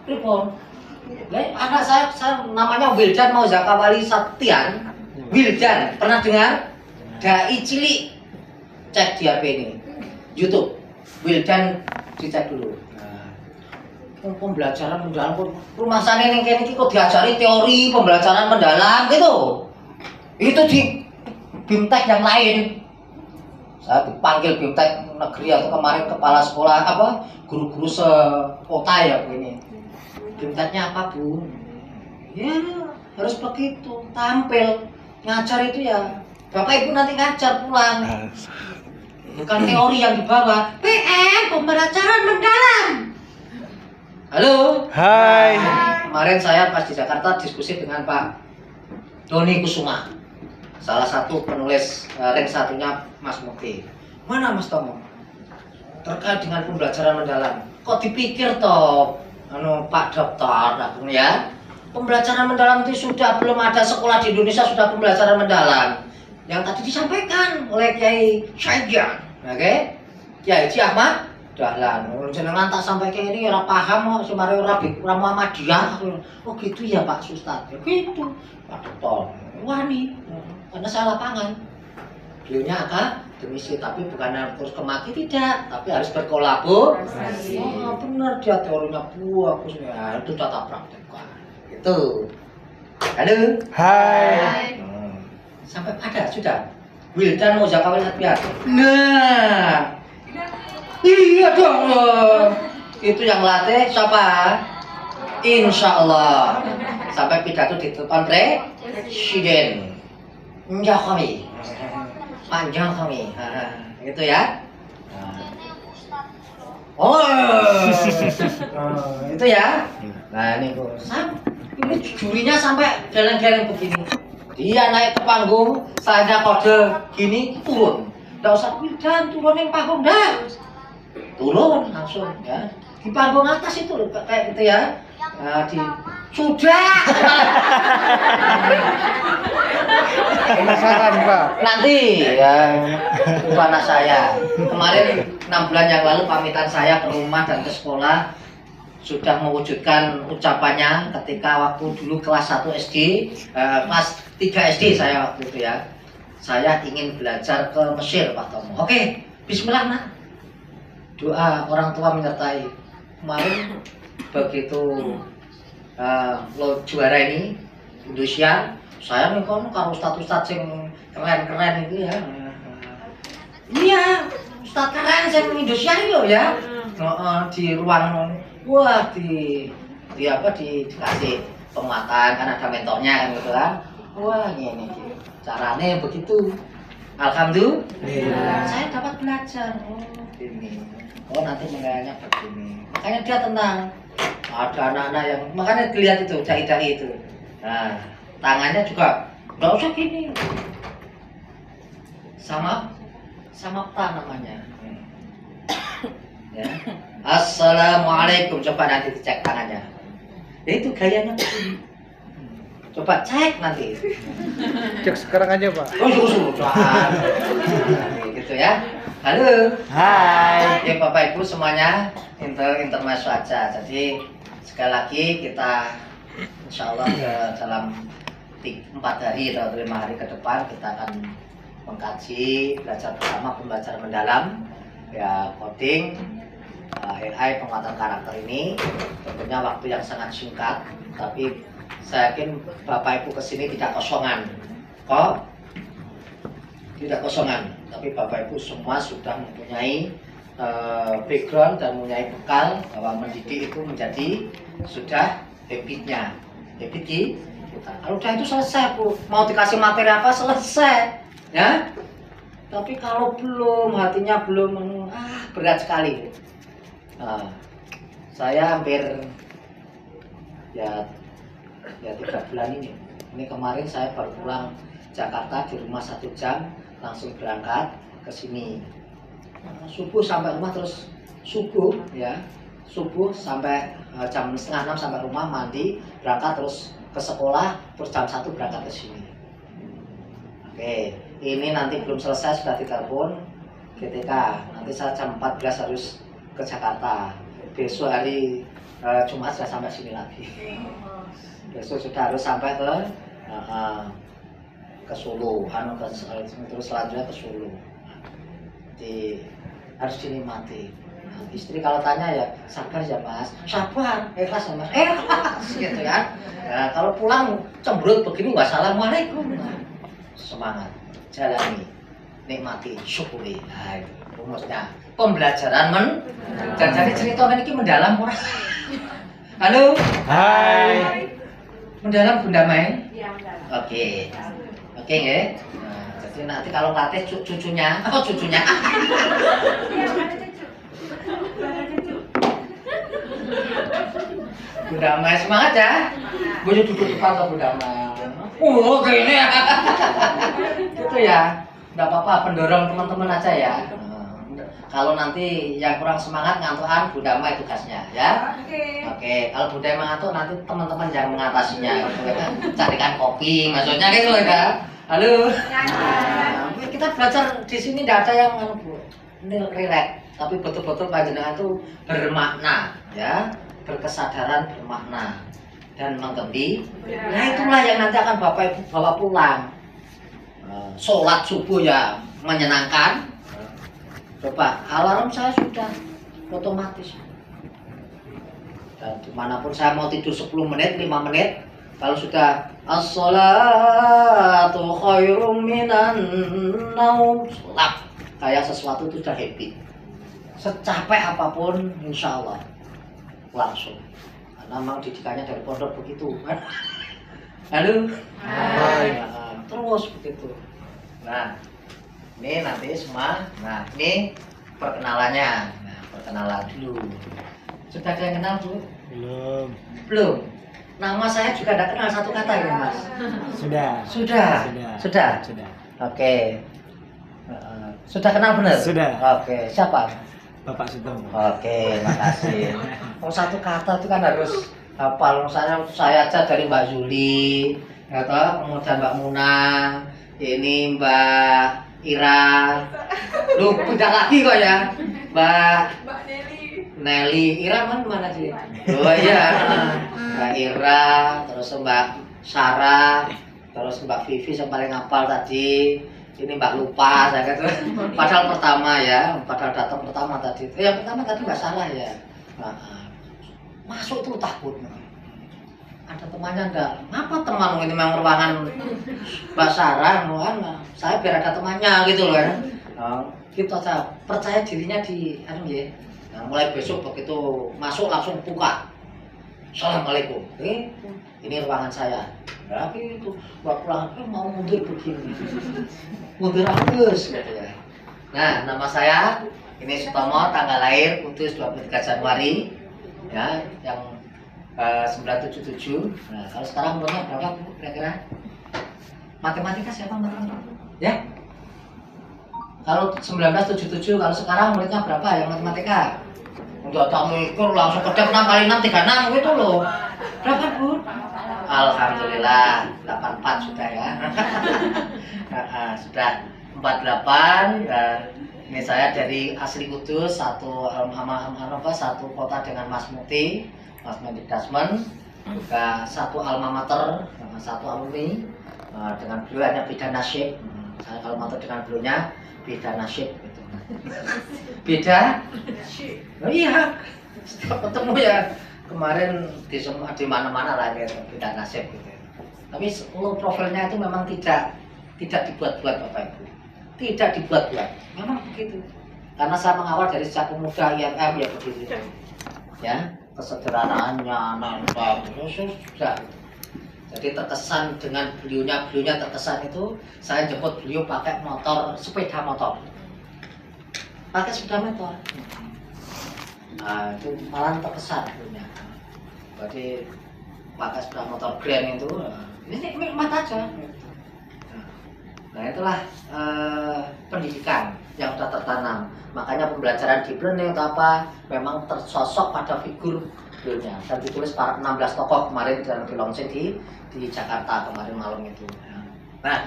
Pripun? Anak saya namanya Wildan mau Zakawali Septian. Wildan, pernah dengar? Dai cilik. Cek di HP ini. YouTube. Wildan dicek dulu. Pembelajaran mendalam rumah sana ning kene iki kok diajari teori pembelajaran mendalam gitu. Itu di BIMTEK yang lain. Saya dipanggil BIMTEK negeri atau kemarin kepala sekolah apa guru-guru sekota ya begini. BIMTEK-nya apa, Bu? Ya, harus begitu. Tampil ngajar itu ya. Bapak Ibu nanti ngajar pulang. Bukan teori yang dibawa. PM pembelajaran mendalam. Halo. Hai. Kemarin saya pas di Jakarta diskusi dengan Pak Doni Kusuma, salah satu penulis rank satunya Mas Mukti. Mana Mas Tomo? Terkait dengan pembelajaran mendalam. Kok dipikir toh, Pak Dokter, ya? Pembelajaran mendalam itu sudah belum ada sekolah di Indonesia sudah pembelajaran mendalam. Yang tadi disampaikan oleh Kiai Syaijan, oke? Kiai Haji Ahmad Dahlan, jenengan tak sampai kayak ini ora paham kok semare ora Muhammadiyah. Oh gitu ya Pak Ustaz. Ya gitu. Pak Dokter. Wani. Karena saya lapangan. Beliaunya akademisi tapi bukan terus kemaki tidak, tapi harus berkolaborasi. Oh, benar dia teorinya bagus ya, itu tata praktekkan. Gitu. Halo. Hai. Sampai ada sudah. Wildan mau Zakawali Septian. Nah. Iya dong, itu yang latih siapa? Insya Allah sampai pidato di depan presiden. Enggak kami, panjang kami, itu ya. Oh, itu ya. Nah ini ini jurinya sampai geleng-geleng begini. Dia naik ke panggung, saya kode gini turun. Nggak usah Wildan turun yang panggung dah. Turun langsung ya di panggung atas itu loh kayak gitu ya. Nah, sudah Penasaran Pak? Nanti ya itu anak saya kemarin 6 bulan yang lalu pamitan saya ke rumah dan ke sekolah sudah mewujudkan ucapannya ketika waktu dulu kelas 1 SD kelas 3 SD saya waktu itu ya, saya ingin belajar ke Mesir Pak Tomo. Oke, bismillah nak, doa orang tua menyertai. Kemarin begitu lo juara ini Indonesia, saya nih kan karo ustad yang keren-keren itu ya. Iya, ustad keren yang Indonesia itu ya. Di ruang wah di dikasih penguatan kan ada mentornya kan gitu kan. Wah ini caranya begitu. Alhamdulillah saya dapat belajar. Oh ini. Oh nanti menggayanya begini. Makanya dia tenang. Ada anak-anak yang makanya dilihat itu dai-dai itu. Nah tangannya juga nggak usah gini. Samapta namanya. Ya. Assalamualaikum, coba nanti dicek tangannya. Ya itu gayanya begini. Coba cek nanti. Cek sekarang aja Pak. Oh sudah. Gitu ya. Halo. Hai. Ya Bapak Ibu semuanya intermezzo aja. Jadi sekali lagi kita insya Allah dalam 4 hari atau 5 hari ke depan kita akan mengkaji belajar bersama pembelajaran mendalam ya coding AI penguatan karakter ini. Tentunya waktu yang sangat singkat tapi saya yakin Bapak Ibu kesini tidak kosongan kok, tidak kosongan, tapi Bapak Ibu semua sudah mempunyai background dan mempunyai bekal bahwa mendidik itu menjadi sudah habitnya, habit di kita. Kalau udah itu selesai Bu, mau dikasih materi apa selesai ya. Tapi kalau belum, hatinya belum, berat sekali. Saya hampir ya 3 bulan ini. Ini kemarin saya baru pulang Jakarta di rumah 1 jam, langsung berangkat ke sini. Subuh sampai rumah terus subuh ya, subuh sampai jam 5:30 sampai rumah mandi, berangkat terus ke sekolah, terus jam 1 berangkat ke sini. Oke, ini nanti belum selesai sudah ditelepon GTK. Nanti saya jam 14 harus ke Jakarta. besok hari Jumat sudah sampai sini lagi. Besok sudah harus sampai ke Solo, terus selanjutnya ke Solo. Harus dinikmati. Nah, istri kalau tanya ya sabar ya mas, sabar, ikhlas ya mas, ikhlas gitu ya. Nah, kalau pulang cemberut begini, wassalamualaikum. Semangat, jalani, nikmati, syukuri. Nah, itu rumusnya pembelajaran dan jadi cerita ini mendalam kurang. Halo. Hai. Mendalam Bunda Mai. Iya, enggak. Oke ya. Nah, jadi nanti kalau ngelatih cucunya, cucunya. Iya, ada cucu. Ada cucu. Bunda Mai semangat ya. Gue duduk depan ke Bunda Mai. Kayak ini ya. Gitu ya. Enggak apa-apa, pendorong teman-teman aja ya. Kalau nanti yang kurang semangat ngantukan Bunda Mai tugasnya ya. Oke, kalau Bunda Mai ngantuk nanti teman-teman yang mengatasinya. Carikan kopi, maksudnya gitu ya. Halo. Nah, kita belajar di sini tidak ada yang ini relax, tapi betul-betul panjenengan itu bermakna ya, berkesadaran bermakna dan menggembirakan. Nah, itulah yang nanti akan Bapak Ibu bawa pulang. Sholat subuh ya menyenangkan. Coba alarm saya sudah otomatis. Dan dimanapun saya mau tidur 10 menit, 5 menit, kalau sudah as-sholatu khairum minan naum, sholat kayak sesuatu itu sudah happy. Secapek apapun, insya Allah langsung. Karena memang didikannya dari pondok begitu. Halo. Hai. Terus begitu. Nah. Ini nanti semua, nah ini perkenalannya, nah perkenalan dulu. Sudah ada yang kenal Bu? Belum. Belum. Nama saya juga tidak kenal satu kata ya Mas. Sudah. Sudah. Oke. Sudah kenal benar? Sudah. Oke. Siapa? Bapak Sutomo. Oke, makasih. Oh satu kata itu kan harus hafal. Misalnya saya aja dari Mbak Zuli, atau kemudian Mbak Muna, ini Mbak Ira, lu pindah lagi kok ya, Mbak Nelly, Ira mana sih? Oh iya, Mbak Ira, terus Mbak Sarah, terus Mbak Vivi yang paling hafal tadi, ini Mbak lupa saya kata, padahal pertama ya, padahal datang pertama tadi, yang pertama tadi nggak salah ya, masuk tuh takut. Ada temannya enggak? Apa teman ini memang ruangan Mbak Sarah, saya biar ada temannya gitu loh ya. Gitu aja, percaya dirinya di ya. Nah, mulai besok begitu masuk langsung buka. Assalamualaikum. Ini ruangan saya. Ya gitu. Buat pulang mau mundur begini. Mundur terus gitu ya. Nah, nama saya ini Sutomo, tanggal lahir Kudus 23 Januari ya, yang 977. Nah, kalau sekarang umurnya berapa Bu kira-kira? Matematika siapa matematika? Ya? Kalau 1977, kalau sekarang muridnya berapa yang matematika? Udah tak mikir langsung kedap 6 kali 6 36 gitu loh. Berapa Bu? Alhamdulillah 84 sudah ya. Sudah 48. Ini saya dari asli Kudus, satu kota dengan Mas Muti. Mas Mendik Dasman, juga satu alma mater, satu alumni, dengan beliau hanya beda nasib. Saya alma mater dengan beliaunya beda nasib gitu. Beda? Oh iya, setiap ketemu ya kemarin di mana-mana lah gitu, beda nasib gitu. Tapi low profilnya itu memang tidak dibuat-buat Bapak Ibu, tidak dibuat-buat, memang begitu. Karena saya mengawal dari sejak pemuda IMM ya begitu, ya. Kesederhanaannya, nempel, sudah. Jadi terkesan dengan beliaunya terkesan itu, saya jemput beliau pakai sepeda motor. Pakai sepeda motor. Nah, itu malah terkesan beliaunya. Jadi pakai sepeda motor grand itu, ini nikmat aja. Nah itulah pendidikan yang sudah tertanam. Makanya pembelajaran di learning atau apa memang tersosok pada figur beliaunya dan ditulis para 16 tokoh kemarin yang di launching di Jakarta kemarin malam itu. Nah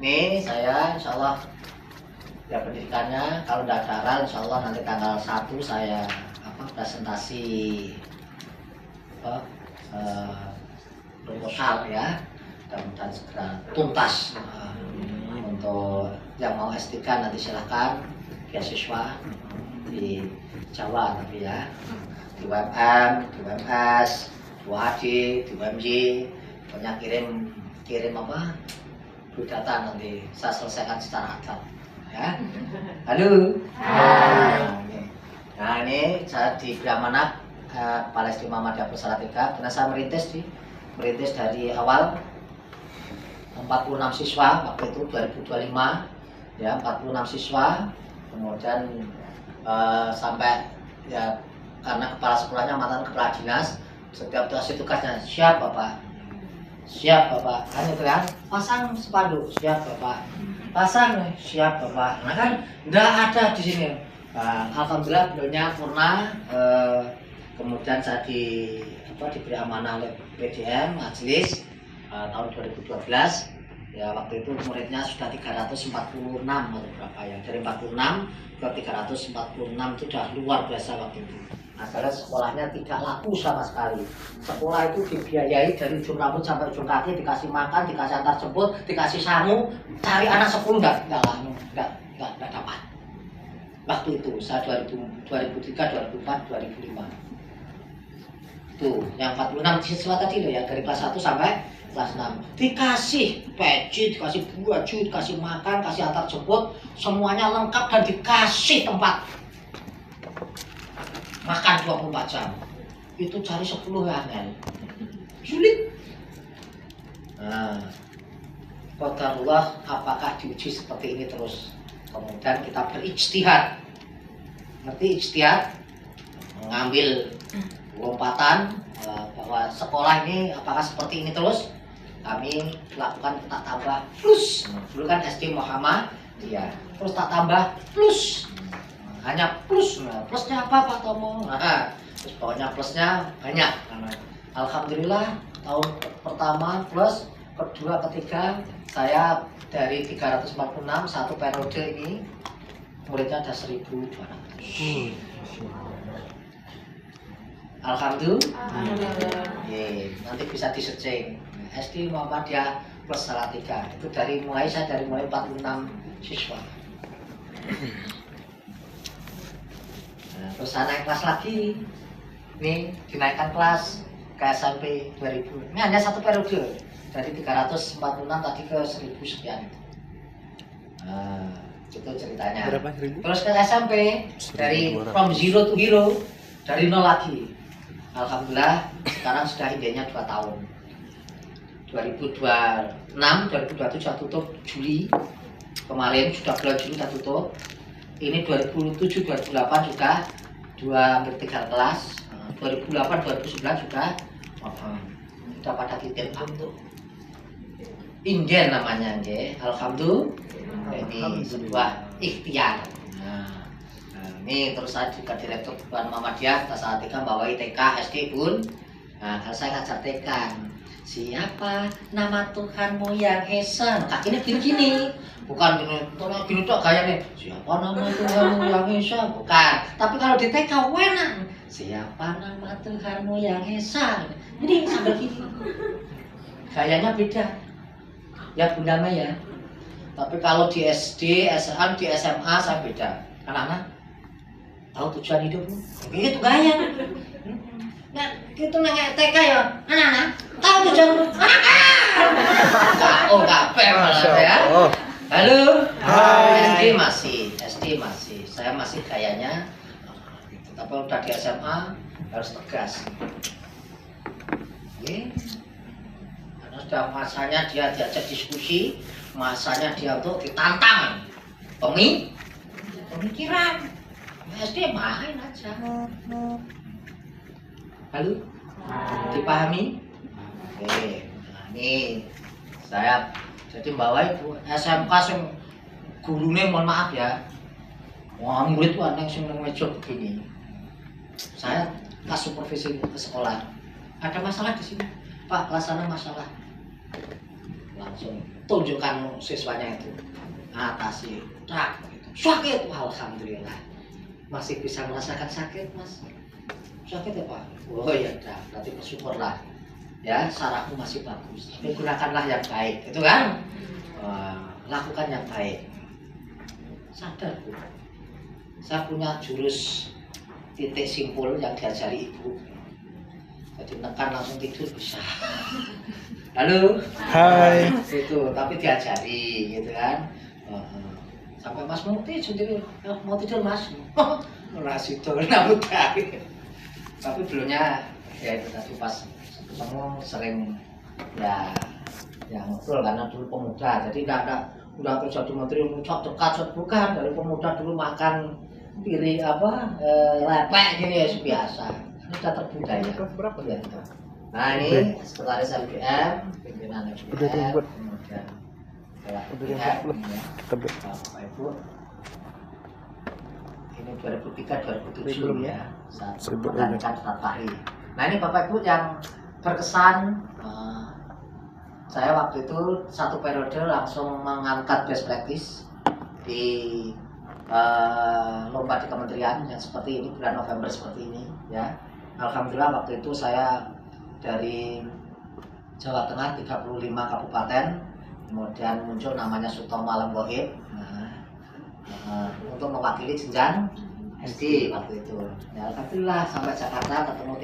ini saya insya Allah ya pendidikannya kalau tidak ada aral insya Allah nanti tanggal 1 saya presentasi apa, proposal ya, dan segera tuntas. Untuk yang mau S3 nanti silahkan beasiswa di Jawa tapi ya, di UMM, di UMS, di UAD, di UMJ, pokoknya kirim apa gugatan nanti saya selesaikan secara adil ya. Halo. Nah ini saya di Brahmanak Palestina Muhammadiyah Salatiga, karena saya merintis dari awal 46 siswa waktu itu 2025 ya, 46 siswa, kemudian sampai ya karena kepala sekolahnya mantan kepala dinas, setiap kasih tugasnya siap bapak, hanya itu kan, pasang spanduk siap bapak, pasang siap bapak. Nah kan nggak ada di sini. Alhamdulillah beliaunya purna. Kemudian saya diberi amanah oleh PDM Majelis tahun 2012 ya, waktu itu muridnya sudah 346 atau berapa ya, dari 46 ke 346 itu sudah luar biasa waktu itu. Nah, karena sekolahnya tidak laku sama sekali. Sekolah itu dibiayai dari ujung rambut sampai ujung kaki, dikasih makan, dikasih antar jemput, dikasih sangu, cari anak 10 nggak dapat. Waktu itu saya 2003, 2004, 2005. Tuh, yang 46 siswa tadi loh ya, dari kelas 1 sampai kelas 6. Dikasih peci, dikasih baju, dikasih makan, kasih antar jemput, semuanya lengkap dan dikasih tempat makan 24 jam. Itu cari 10 ya, sulit. Nah, qadarullah, apakah diuji seperti ini terus? Kemudian kita berijtihad. Ngerti ijtihad? Mengambil lompatan bahwa sekolah ini apakah seperti ini terus. Kami lakukan tak tambah plus. Dulu kan SD Muhammadiyah, terus tak tambah plus. Hanya plus. Plusnya apa Pak Tomo? Nah, terus pokoknya plusnya banyak. Alhamdulillah tahun pertama plus, kedua, ketiga saya dari 346 satu periode ini muridnya ada 1.200. Alhamdulillah. Nanti bisa di-searching SD Muhammadiyah plus Salatiga. Itu saya dari mulai 46 siswa. Nah, terus saya naik kelas lagi. Nih, dinaikkan kelas ke SMP 2000. Ini hanya satu periode. Dari 346 tadi ke 1000 sekian. Nah, itu ceritanya. Berapa ribu? Terus ke SMP dari from zero to hero, dari nol lagi. Alhamdulillah sekarang sudah idenya 2 tahun. 2026, 2027 sudah tutup Juli. Kemarin sudah bulan Juli sudah tutup. Ini 2007, 2008 juga 3 kelas. 2008, 2009 sudah pada titik untuk Inden namanya nggih. Alhamdulillah. Ini sebuah ikhtiar. Nah, ini terus saya juga direktur Tuhan Muhammadiyah Salatiga bawahi TK SD pun. Nah, kalau saya ngajar TK, siapa nama Tuhanmu yang Esa? Kakinya gini-gini, bukan gini tok gayanya. Siapa nama Tuhanmu yang Esa? Bukan. Tapi kalau di TK enak. Siapa nama Tuhanmu yang Esa? Ini sambil gini. Gayanya beda. Ya Bunda Mei ya. Tapi kalau di SD, SMA, di SMA saya beda. Anak-anak tahu tujuan hidupmu? Gitu gaya. Nah, gitu nanya TK ya, anak-anak tahu tujuanmu? Oh, kabeh malah ya. Halo. Hai. SD masih. Saya masih gayanya. Tapi udah di SMA harus tegas. Oke. Karena sudah masanya dia diajak diskusi, masanya dia untuk ditantang pemikiran. SD main aja. Halo? Dipahami? Oke. Nah, ini saya jadi bawa itu SMK sing gurune mohon maaf ya. Wah, murid tuh aneh sing nang meja begini. Saya pas supervisi ke sekolah. Ada masalah di sini. Pak, kelas sana masalah. Langsung tunjukkan siswanya itu. Atasi. Tak gitu. Sakit, alhamdulillah. Masih bisa merasakan sakit, Mas. sakit ya Pak? Oh ya udah, berarti bersyukurlah. Ya, sarafmu masih bagus. Tapi gunakanlah yang baik, itu kan? Lakukan yang baik. Sadar Bu, saya punya jurus titik simpul yang diajari ibu. Jadi nekan langsung tidur bisa. Halo. Hai. Itu, tapi diajari gitu kan. Sampai Mas Mukti sendiri mau tidur Mas. Ras itu namun tapi belumnya ya itu tadi pas ketemu sering ya yang betul karena dulu pemuda jadi nggak ada udah kerja di menteri muncul dekat bukan dari pemuda dulu makan piring lepek gini ya biasa sudah terbudaya ya, gitu. Nah ini sekretaris LBM pimpinan LBM kemudian LBM Bapak Ibu ini 2003-2007 ya saat menggantikan Ustadz Fahri. Nah ini Bapak Ibu yang berkesan saya waktu itu satu periode langsung mengangkat best practice di lomba di kementerian yang seperti ini bulan November seperti ini ya. Alhamdulillah waktu itu saya dari Jawa Tengah 35 kabupaten kemudian muncul namanya Sutomo Alam Goib untuk mewakili jenjang SD waktu itu ya, alhamdulillah sampai Jakarta ketemu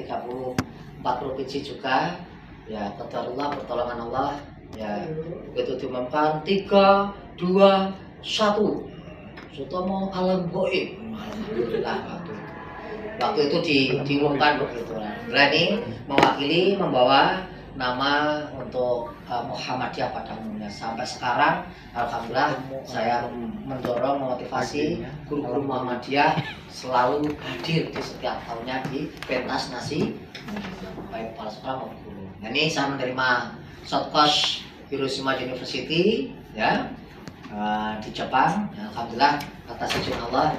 34 provinsi juga ya, qadarullah pertolongan Allah ya, begitu diumumkan 3, 2, 1 Sutomo Alam Goib alhamdulillah waktu itu diumumkan begitu berani mewakili membawa nama untuk Muhammadiyah pada umumnya. Sampai sekarang alhamdulillah saya mendorong memotivasi guru-guru Muhammadiyah selalu hadir di setiap tahunnya di pentas nasi baik kepala sekolah maupun guru. Nah, ini saya menerima short course Hiroshima University ya di Jepang. Ya, alhamdulillah atas izin Allah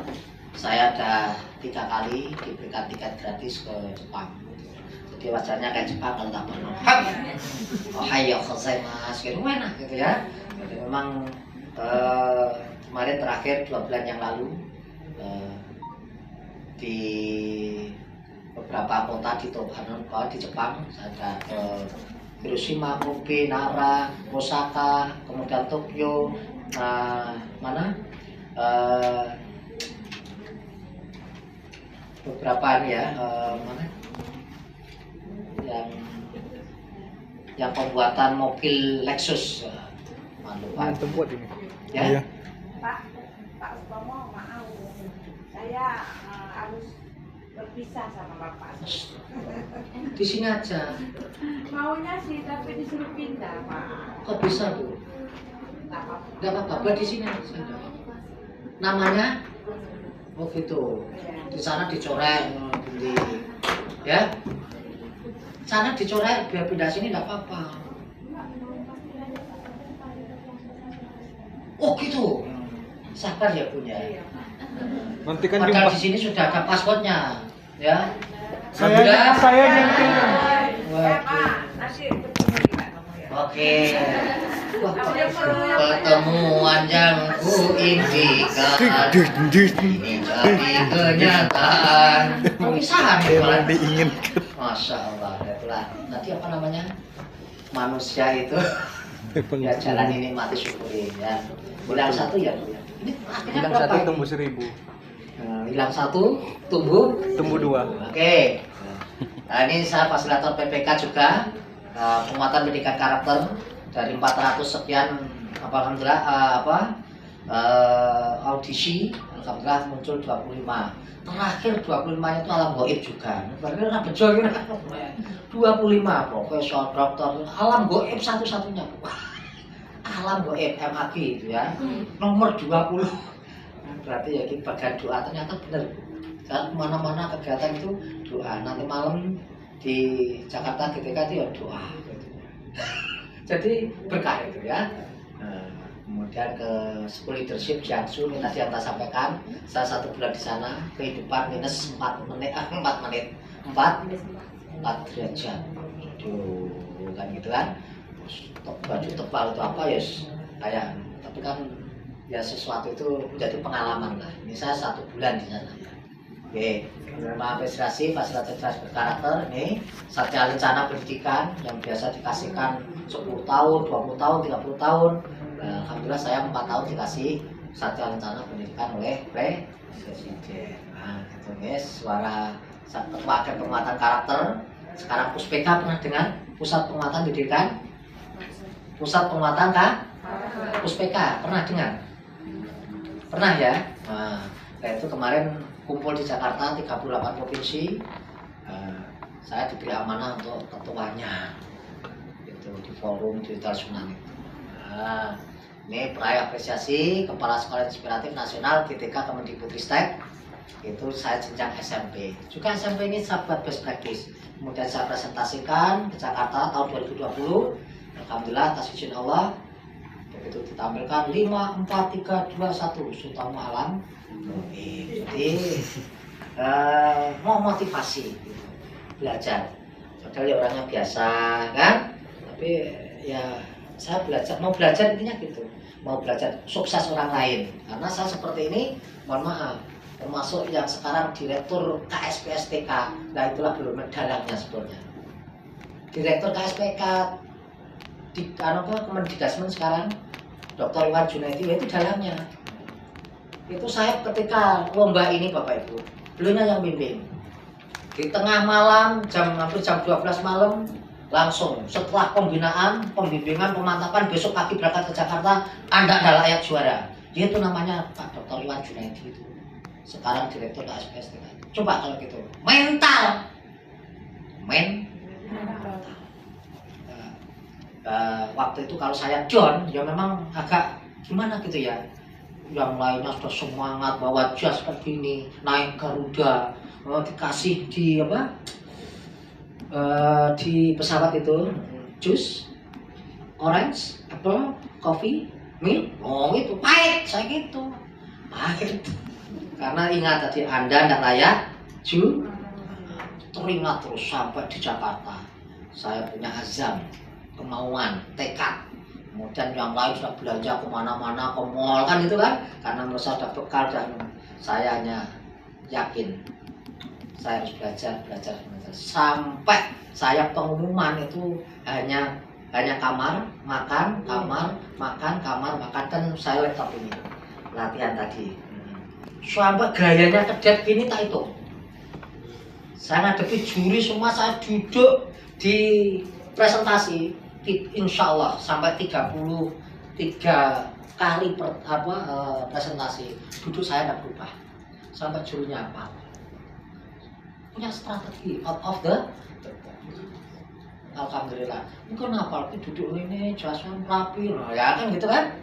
saya ada 3 kali diberikan tiket gratis ke Jepang. Jadi wajarnya kayak Jepang kalau tak pernah Ohio gozaimasu gitu mana gitu ya. Jadi memang kemarin terakhir 2 bulan yang lalu di beberapa kota di di Jepang ada Hiroshima, Kobe, Nara, Osaka, kemudian Tokyo, mana beberapa ya mana yang pembuatan mobil Lexus tempat ini ya. Iya. Pak Sutomo maaf saya harus berpisah sama Bapak. Di sini aja Maunya sih tapi disuruh pindah Pak. kok bisa Bu? Tak apa. Nggak apa-apa buat di sini aja. Namanya oh gitu di sana dicoret di ya sana dicoret biar pindah sini nggak apa-apa. Oh gitu sabar ya punya Nanti kan padahal jumpa di sini sudah ada paspornya ya. saya nyentil. Ya Pak, nanti bertemu kita nomor ya. Oke. Wah, pertemuan yang kuimpikan ini jadi kenyataan. Pemisahan Emang diinginkan. Masya Allah, itulah. Nanti apa namanya? Manusia itu ya jalan ini mati syukuri ya. Bilang 1 ya. Ini akhirnya Bilang berapa 1 ini? tumbuh 1000. Bilang 1 tumbuh 2. Oke. Nah, ini saya fasilitator PPK juga penguatan pendidikan karakter dari 400 sekian alhamdulillah audisi alhamdulillah muncul 25. Terakhir 25-nya itu alam goib juga. Berarti orang bejo gitu. 25 profesor, dokter, alam goib satu-satunya. Alam goib MAG itu ya. Nomor 20. Berarti ya kita bagian doa ternyata benar. Saat mana-mana kegiatan itu doa. Nanti malam di Jakarta ketika itu ya doa. Jadi berkah itu ya. Kemudian ke school leadership Jiangsu ini tadi yang saya sampaikan. Saya 1 bulan di sana kehidupan minus 4 derajat. Aduh, kan gitu kan. Baju tebal itu apa ya kayak tapi kan ya sesuatu itu menjadi pengalaman lah. Ini saya 1 bulan di sana ya. Oke, rumah apresiasi fasilitas cerdas berkarakter ini Satya Lencana Pendidikan yang biasa dikasihkan 10 tahun, 20 tahun, 30 tahun. Nah, alhamdulillah saya 4 tahun dikasih Satya Lencana Pendidikan oleh Presiden. Nah, itu guys, suara Ketua Agen Penguatan Karakter. Sekarang Puspeka pernah dengar Pusat Penguatan Pendidikan? Pusat Penguatan Puspeka pernah dengar? Pernah ya? Nah, itu kemarin kumpul di Jakarta 38 provinsi. Saya diberi amanah untuk ketuanya itu di forum digital tsunami. Nah, ini peraih apresiasi Kepala Sekolah Inspiratif Nasional GTK Kemendikbudristek. Itu saya jenjang SMP. Juga SMP ini saya buat best practice. Kemudian saya presentasikan ke Jakarta tahun 2020. Alhamdulillah atas izin Allah begitu ditampilkan 5, 4, 3, 2, 1 Sultan Alam. Jadi mau motivasi gitu. Belajar. Padahal ya orangnya biasa kan, tapi ya saya mau belajar intinya gitu, mau belajar sukses orang lain. Karena saya seperti ini, mohon maaf, termasuk yang sekarang direktur KSPSTK, nah itulah belum dalangnya sebetulnya. Direktur KSPK di Kemendikbudristek sekarang, Dr. Iwan Junaidi, itu dalangnya. Itu saya ketika lomba ini Bapak Ibu, beliaunya yang bimbing. Di tengah malam, hampir jam 12 malam, langsung setelah pembimbingan, pemantapan, besok pagi berangkat ke Jakarta, Anda adalah layak juara. Dia itu namanya Pak Dr. Iwan Junaidi itu. Sekarang direktur KSPSTK. Coba kalau gitu, mental. Waktu itu kalau saya down, ya memang agak gimana gitu ya. Yang lainnya sudah semangat bawa jas begini, naik Garuda, dikasih di di pesawat itu jus, orange, apple, coffee, milk, itu pahit, saya gitu, pahit. Karena ingat tadi Anda tidak layak teringat terus sampai di Jakarta. Saya punya azam, kemauan, tekad. Kemudian yang lain sudah belanja kemana-mana, ke mall kan itu kan, karena merasa ada bekal dan saya hanya yakin saya harus belajar sampai saya pengumuman itu hanya kamar makan dan saya laptop ini latihan tadi sampai gayanya kedet gini tak itu. Saya ngadepi juri semua, saya duduk di presentasi. Insya Allah sampai 33 kali presentasi duduk saya tidak berubah sampai jurinya apa punya strategi out of the alhamdulillah. Mungkin apa duduk ini jelaskan rapi, ya kan gitu kan.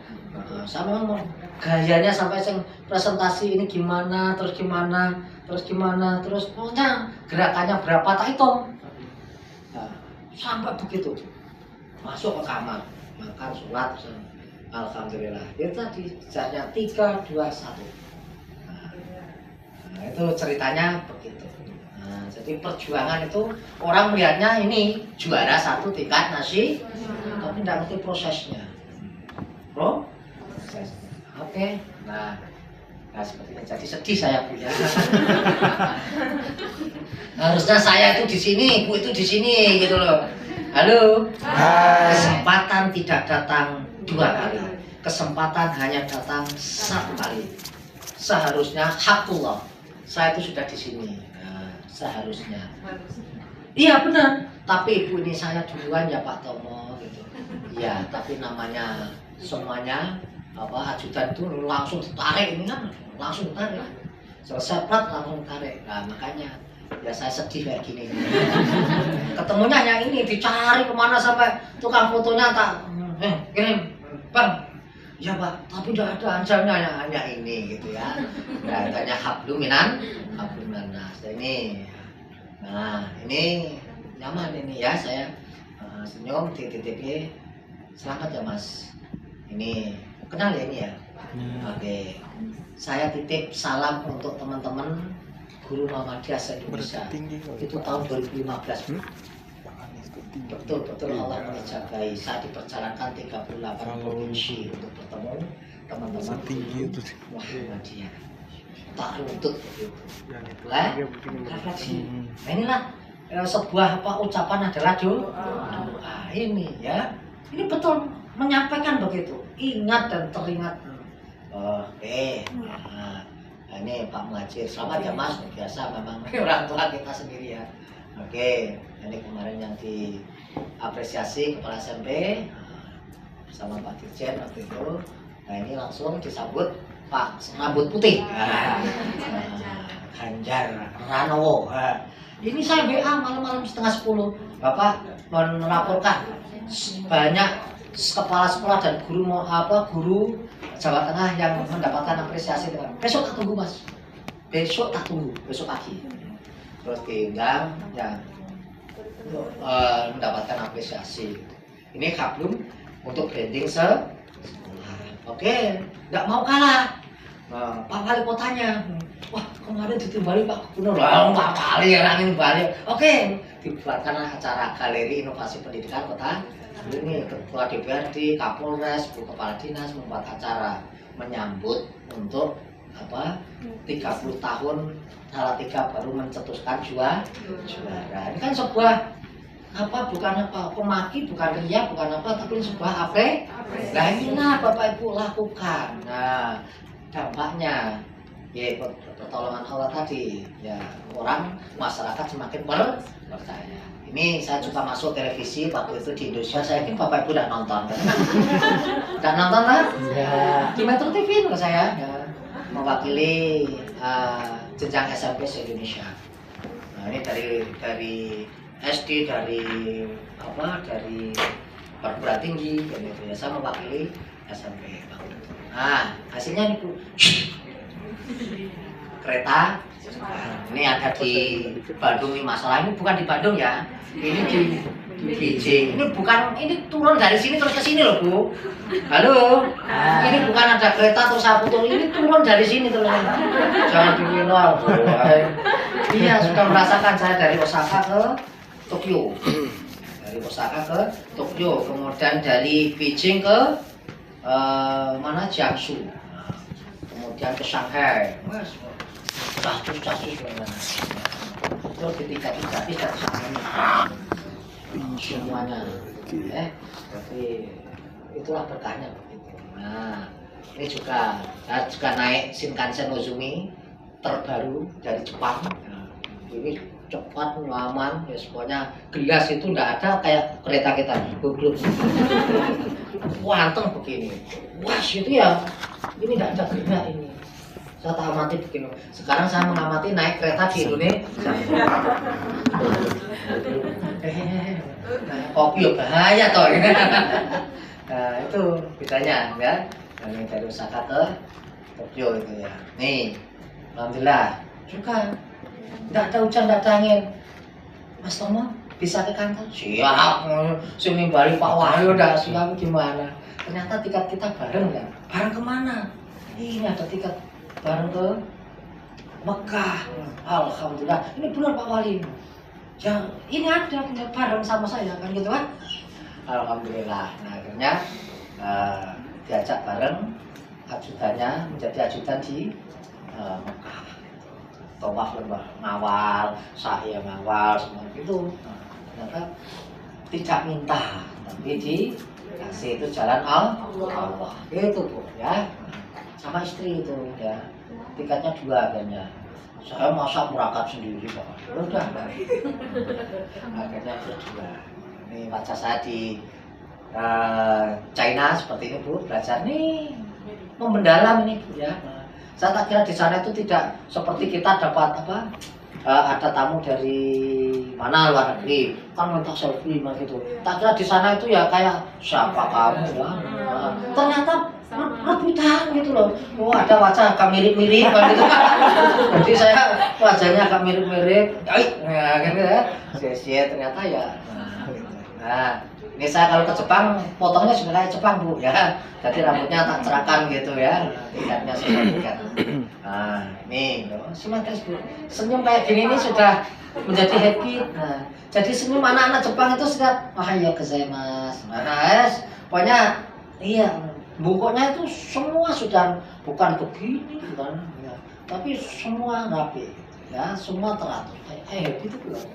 Saya memang gayanya sampai presentasi ini gimana terus pokoknya gerakannya berapa tak hitung. Sampai begitu masuk ke kamar makan sholat, alhamdulillah. Itu tadi jaraknya 3, 2, 1. Nah, itu ceritanya begitu. Nah, jadi perjuangan itu orang melihatnya ini juara 1 tingkat nasi, tapi tidak ngerti prosesnya. Oke. Nah seperti itu. Jadi sedih saya Bu ya. Harusnya saya itu di sini, Bu itu di sini gitu loh. Halo. Hai. Kesempatan tidak datang 2 kali. Kesempatan hanya datang 1 kali. Seharusnya hakullah. Saya itu sudah di sini. Nah, seharusnya. Iya benar. Tapi Ibu ini saya duluan ya Pak Tomo gitu. Iya, tapi namanya semuanya ajudan itu langsung ditarik ini kan, langsung ditarik. Selesai plat langsung ditarik. Nah, makanya ya saya sedih kayak gini. Ketemunya hanya ini, dicari kemana sampai tukang fotonya tak kirim Bang, ya Pak, tapi tidak ada anjalnya hanya ini gitu ya. Nah, hanya hablum minan nas ini. Nah ini nyaman ini ya, saya senyum TTTP. Selamat ya Mas, ini kenal ya ini ya. Oke, saya titip salam untuk teman-teman Guru Muhammadiyah se-Indonesia. Itu tahun 2015. Betul Allah menjagai. Saya diperjalankan 38 provinsi untuk bertemu teman-teman Muhammadiyah. tak runtut begitu. Yang itu. Lah, Dia begini. refleksi. Nah, inilah sebuah ucapan adalah doa. Ini ya, ini betul menyampaikan begitu. Ingat dan teringat. Oke. Nah, ini Pak Muhajir, selamat ya Mas. Biasa memang orang tua kita sendiri ya. Oke, ini kemarin yang diapresiasi Kepala SMP bersama Pak Dirjen waktu itu. Nah ini langsung disambut Pak Rambut Putih, Ganjar Pranowo. Ini saya WA malam-malam 9:30, Bapak melaporkan banyak kepala sekolah dan guru Jawa Tengah yang mendapatkan apresiasi. Besok tak tunggu Mas, besok pagi. Terus diundang ya untuk mendapatkan apresiasi. Ini kablum untuk branding sekolah. Oke, nggak mau kalah. Pak Wali Kotanya, wah kemarin ditimbali Pak Gubernur, Pak Wali yang ingin balik. Oke, dibuatkan acara galeri inovasi pendidikan kota. Ini Ketua DPRD, Kapolres, Bu Kepala Dinas membuat acara menyambut untuk 30 tahun Salatiga baru mencetuskan juara. Ini kan sebuah bukan pemaki, bukan riak, bukan tapi sebuah nah inilah Bapak Ibu lakukan. Nah dampaknya ya pertolongan Allah tadi ya, orang masyarakat semakin percaya. Ini saya juga masuk televisi waktu itu di Indonesia, saya yakin Bapak Ibu udah nonton kan? Udah nonton kan? Ya, di Metro TV loh saya ya, mewakili jenjang SMP se-Indonesia. Nah ini dari SD, dari perguruan tinggi gitu ya, saya mewakili SMP. Nah hasilnya ini Bu, kereta ini ada di Bandung. Ini masalah ini bukan di Bandung ya, ini di Beijing. Ini bukan, ini turun dari sini terus ke sini loh Bu. Halo, ini bukan ada kereta terus saya putus, ini turun dari sini terus. Jangan diminum. Iya, sudah merasakan saya dari Osaka ke Tokyo. Dari Osaka ke Tokyo, kemudian dari Beijing ke Jiangsu. Kemudian ke Shanghai. Terus tiga dari semuanya. Jadi itulah berkahnya begitu. Nah, ini juga saya juga naik Shinkansen Nozomi terbaru dari Jepang. Nah, ini cepat, nyaman, ya pokoknya gelas itu enggak ada kayak kereta kita. Wanteng begini. Wah, itu ya. Ini enggak ada gerak ini. Saya tak amati begini. Sekarang saya mengamati naik kereta di Indonesia. Kopi ya bahaya toh. Nah, itu bedanya ya. Ini dari Osaka ke Tokyo itu ya. Nih, alhamdulillah juga enggak ada hujan, enggak ada angin. Mas Tomo bisa ke kantor? Siap. Sini balik Pak Wahyu udah siap gimana? Ternyata tiket kita bareng kan? Bareng kemana? Ini ada tiket bareng ke Mekah. Alhamdulillah. Ini benar Pak Wali. Ya, ini ada bareng sama saya kan gitu kan? Alhamdulillah. Nah akhirnya diajak bareng ajudannya menjadi ajudan di Mekah. Tawaf lembah ngawal, sahih ngawal semua itu. Ternyata tidak minta, tapi dikasih itu jalan Allah. Itu Bu ya. Sama istri itu ya, tiketnya 2 akhirnya. Saya masa berangkat sendiri Pak, udah akhirnya berdua. Ini wajah saya di China seperti ini Bu, belajar nih mendalam ini Bu ya. Saya tak kira di sana itu tidak seperti kita dapat ada tamu dari mana luar negeri kan minta selfie gitu. Tak kira di sana itu ya kayak siapa kamu ya. Ternyata rebutan gitu loh. Oh ada wajah agak mirip-mirip kan gitu. Jadi saya wajahnya agak mirip-mirip. Nah gitu ya. Sia-sia ternyata ya. Nah ini saya kalau ke Jepang potongnya sebenarnya Jepang Bu ya. Jadi rambutnya tak cerakan gitu ya. Tiketnya sebenarnya. Nah ini simetris Bu. Senyum kayak gini ini sudah menjadi happy. Nah jadi senyum anak-anak Jepang itu sudah wahaya gozaimasu. Nah pokoknya iya. Bukunya itu semua sudah bukan begini kan ya. tapi semua rapi, ya semua teratur. Happy itu belum.